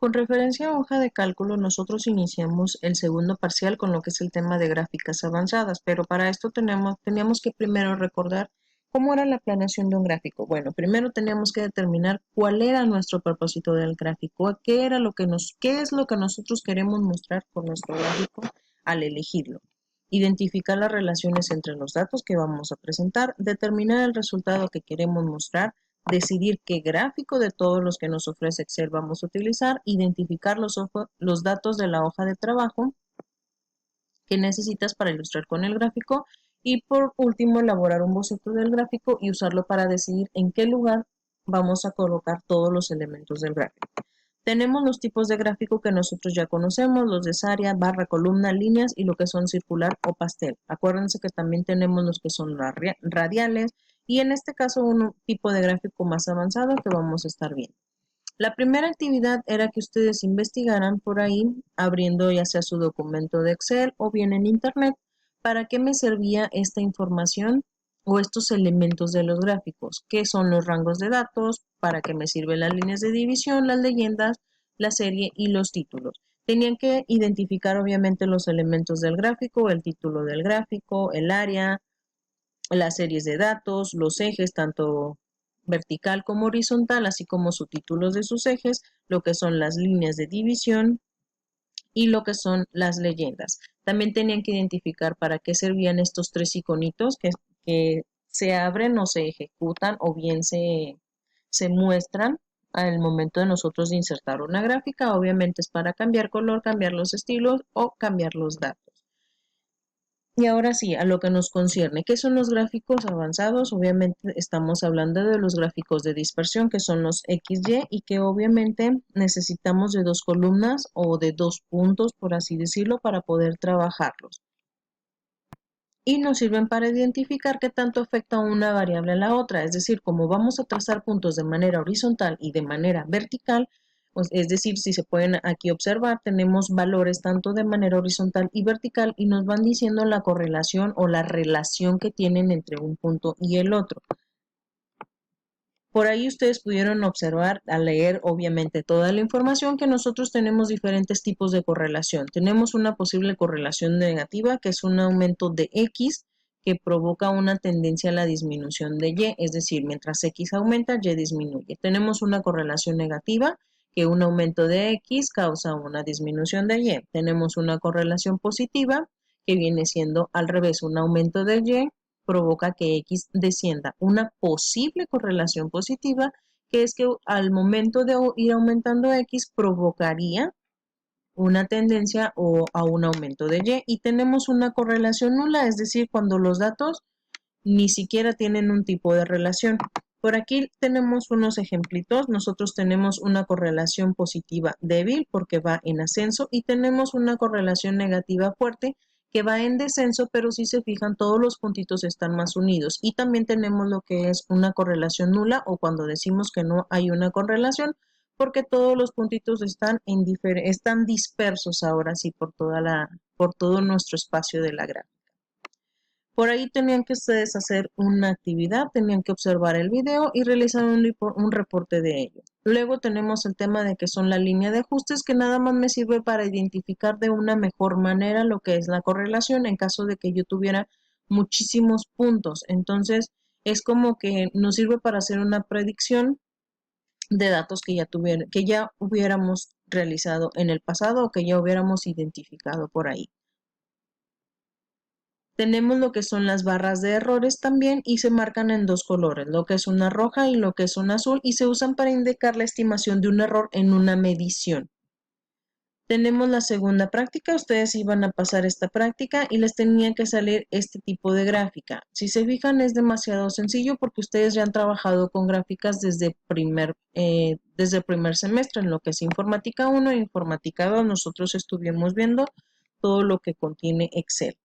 Con referencia a hoja de cálculo, nosotros iniciamos el segundo parcial con lo que es el tema de gráficas avanzadas, pero para esto teníamos que primero recordar cómo era la planeación de un gráfico. Bueno, primero teníamos que determinar cuál era nuestro propósito del gráfico, qué es lo que nosotros queremos mostrar con nuestro gráfico al elegirlo. Identificar las relaciones entre los datos que vamos a presentar, determinar el resultado que queremos mostrar, decidir qué gráfico de todos los que nos ofrece Excel vamos a utilizar, identificar los datos de la hoja de trabajo que necesitas para ilustrar con el gráfico y por último elaborar un boceto del gráfico y usarlo para decidir en qué lugar vamos a colocar todos los elementos del gráfico. Tenemos los tipos de gráfico que nosotros ya conocemos, los de área, barra, columna, líneas y lo que son circular o pastel. Acuérdense que también tenemos los que son radiales y en este caso un tipo de gráfico más avanzado que vamos a estar viendo. La primera actividad era que ustedes investigaran por ahí, abriendo ya sea su documento de Excel o bien en Internet, para qué me servía esta información o estos elementos de los gráficos, qué son los rangos de datos, para qué me sirven las líneas de división, las leyendas, la serie y los títulos. Tenían que identificar obviamente los elementos del gráfico, el título del gráfico, el área, las series de datos, los ejes, tanto vertical como horizontal, así como subtítulos de sus ejes, lo que son las líneas de división y lo que son las leyendas. También tenían que identificar para qué servían estos tres iconitos que se abren o se ejecutan o bien se muestran al momento de nosotros de insertar una gráfica. Obviamente es para cambiar color, cambiar los estilos o cambiar los datos. Y ahora sí, a lo que nos concierne, ¿qué son los gráficos avanzados? Obviamente estamos hablando de los gráficos de dispersión, que son los XY, y que obviamente necesitamos de dos columnas o de dos puntos, por así decirlo, para poder trabajarlos. Y nos sirven para identificar qué tanto afecta una variable a la otra, es decir, como vamos a trazar puntos de manera horizontal y de manera vertical, pues, es decir, si se pueden aquí observar, tenemos valores tanto de manera horizontal y vertical y nos van diciendo la correlación o la relación que tienen entre un punto y el otro. Por ahí ustedes pudieron observar al leer obviamente toda la información que nosotros tenemos diferentes tipos de correlación. Tenemos una posible correlación negativa que es un aumento de X que provoca una tendencia a la disminución de Y, es decir, mientras X aumenta, Y disminuye. Tenemos una correlación negativa que un aumento de X causa una disminución de Y. Tenemos una correlación positiva que viene siendo al revés, un aumento de Y provoca que X descienda. Una posible correlación positiva, que es que al momento de ir aumentando X, provocaría una tendencia o a un aumento de Y. Y tenemos una correlación nula, es decir, cuando los datos ni siquiera tienen un tipo de relación. Por aquí tenemos unos ejemplitos. Nosotros tenemos una correlación positiva débil porque va en ascenso y tenemos una correlación negativa fuerte que va en descenso, pero si se fijan todos los puntitos están más unidos. Y también tenemos lo que es una correlación nula o cuando decimos que no hay una correlación porque todos los puntitos están dispersos ahora sí por todo nuestro espacio de la gráfica. Por ahí tenían que ustedes hacer una actividad, tenían que observar el video y realizar un reporte de ello. Luego tenemos el tema de que son la línea de ajustes que nada más me sirve para identificar de una mejor manera lo que es la correlación en caso de que yo tuviera muchísimos puntos. Entonces es como que nos sirve para hacer una predicción de datos que ya hubiéramos realizado en el pasado o que ya hubiéramos identificado por ahí. Tenemos lo que son las barras de errores también y se marcan en dos colores, lo que es una roja y lo que es una azul y se usan para indicar la estimación de un error en una medición. Tenemos la segunda práctica, ustedes iban a pasar esta práctica y les tenía que salir este tipo de gráfica. Si se fijan es demasiado sencillo porque ustedes ya han trabajado con gráficas desde el primer semestre en lo que es informática 1 e informática 2. Nosotros estuvimos viendo todo lo que contiene Excel.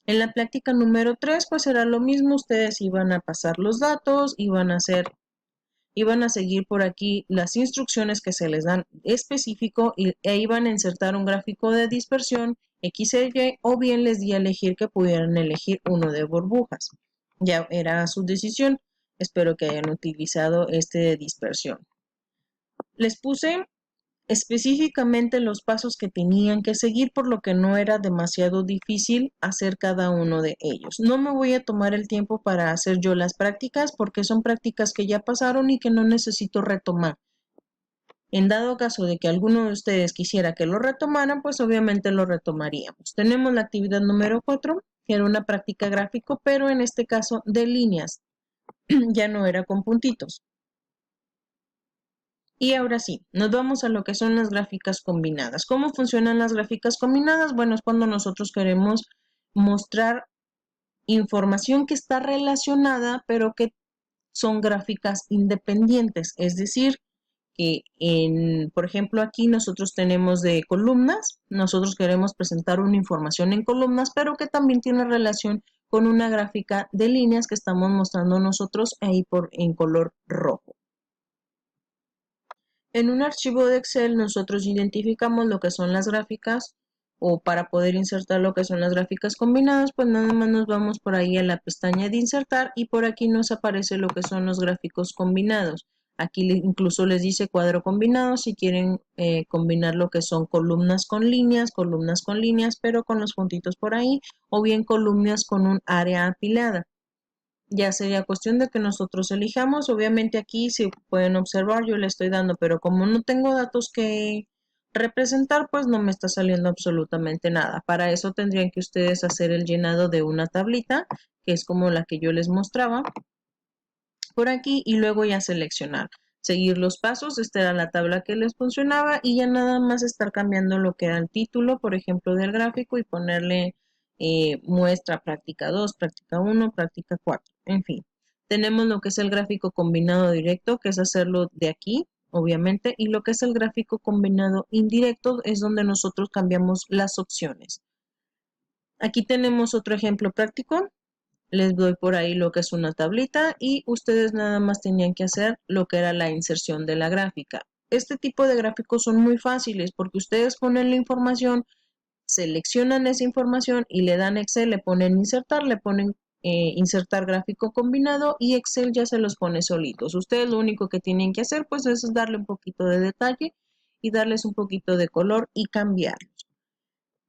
En la práctica número 3, pues será lo mismo, ustedes iban a pasar los datos, iban a seguir por aquí las instrucciones que se les dan específico e iban a insertar un gráfico de dispersión X y o bien les di a elegir que pudieran elegir uno de burbujas. Ya era su decisión, espero que hayan utilizado este de dispersión. Les puse específicamente los pasos que tenían que seguir, por lo que no era demasiado difícil hacer cada uno de ellos. No me voy a tomar el tiempo para hacer yo las prácticas porque son prácticas que ya pasaron y que no necesito retomar. En dado caso de que alguno de ustedes quisiera que lo retomaran, pues obviamente lo retomaríamos. Tenemos la actividad número 4, que era una práctica gráfico, pero en este caso de líneas, ya no era con puntitos. Y ahora sí, nos vamos a lo que son las gráficas combinadas. ¿Cómo funcionan las gráficas combinadas? Bueno, es cuando nosotros queremos mostrar información que está relacionada, pero que son gráficas independientes. Es decir, que por ejemplo, aquí nosotros tenemos de columnas, nosotros queremos presentar una información en columnas, pero que también tiene relación con una gráfica de líneas que estamos mostrando nosotros ahí en color rojo. En un archivo de Excel nosotros identificamos lo que son las gráficas o para poder insertar lo que son las gráficas combinadas, pues nada más nos vamos por ahí a la pestaña de insertar y por aquí nos aparece lo que son los gráficos combinados. Aquí incluso les dice cuadro combinado si quieren combinar lo que son columnas con líneas, pero con los puntitos por ahí, o bien columnas con un área apilada. Ya sería cuestión de que nosotros elijamos. Obviamente aquí, si pueden observar, yo le estoy dando, pero como no tengo datos que representar, pues no me está saliendo absolutamente nada. Para eso tendrían que ustedes hacer el llenado de una tablita, que es como la que yo les mostraba por aquí, y luego ya seleccionar. Seguir los pasos, esta era la tabla que les funcionaba y ya nada más estar cambiando lo que era el título, por ejemplo, del gráfico y ponerle muestra práctica 2, práctica 1, práctica 4, en fin. Tenemos lo que es el gráfico combinado directo, que es hacerlo de aquí, obviamente, y lo que es el gráfico combinado indirecto es donde nosotros cambiamos las opciones. Aquí tenemos otro ejemplo práctico. Les doy por ahí lo que es una tablita y ustedes nada más tenían que hacer lo que era la inserción de la gráfica. Este tipo de gráficos son muy fáciles porque ustedes ponen la información, seleccionan esa información y le dan Excel, le ponen insertar, le ponen insertar gráfico combinado y Excel ya se los pone solitos. Ustedes lo único que tienen que hacer pues es darle un poquito de detalle y darles un poquito de color y cambiarlos.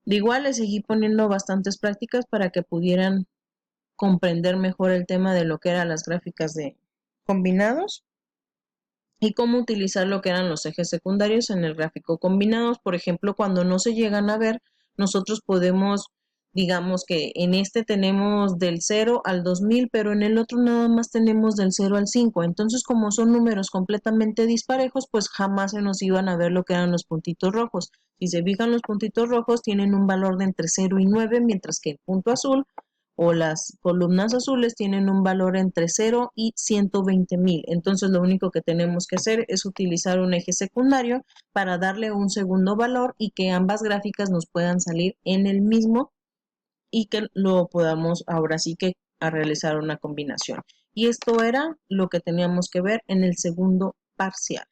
De igual les seguí poniendo bastantes prácticas para que pudieran comprender mejor el tema de lo que eran las gráficas de combinados y cómo utilizar lo que eran los ejes secundarios en el gráfico combinados. Por ejemplo, cuando no se llegan a ver, nosotros podemos, digamos que en este tenemos del 0 al 2000, pero en el otro nada más tenemos del 0 al 5. Entonces, como son números completamente disparejos, pues jamás se nos iban a ver lo que eran los puntitos rojos. Si se fijan, los puntitos rojos tienen un valor de entre 0 y 9, mientras que el punto azul o las columnas azules tienen un valor entre 0 y 120,000. Entonces lo único que tenemos que hacer es utilizar un eje secundario para darle un segundo valor y que ambas gráficas nos puedan salir en el mismo y que lo podamos ahora sí que a realizar una combinación. Y esto era lo que teníamos que ver en el segundo parcial.